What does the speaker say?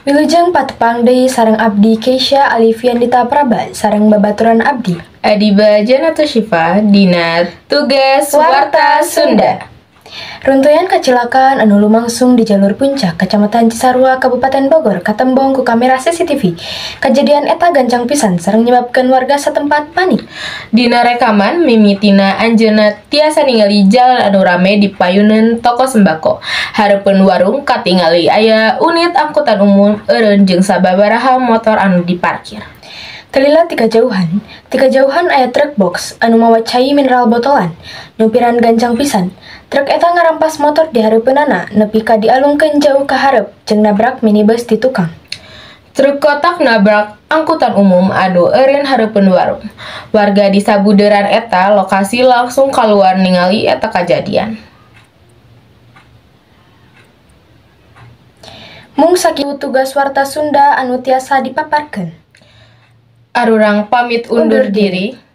Wilujeng patepang deui sareng abdi Keisha Aliviandita Praba sareng babaturan abdi Adiba Janatu Syifa dina tugas Warta Sunda. Runtuyan kecelakaan anu lumangsung di jalur puncak Kecamatan Cisarua Kabupaten Bogor katembong ku kamera CCTV. Kejadian eta gancang pisan sareng menyebabkan warga setempat panik. Dina rekaman mimitina anjeunna tiasa ningali jalan anu rame di payuneun toko sembako. Hareupeun warung katingali aya unit angkutan umum eureun jeung sababaraha motor anu diparkir. Kelila tika jauhan aya truk box anu mawa cai mineral botolan. Nyupiran gancang pisan. Truk eta ngarampas motor di hareupeunana nepi ka dialungkeun jauh ka hareup jeung nabrak minibus di tukang. Truk kotak nabrak angkutan umum anu eureun hareupeun warung. Warga di sabuderan eta lokasi langsung kaluar ningali eta kajadian. Mung sakitu tugas Warta Sunda anu tiasa dipaparkeun. Arurang pamit undur diri.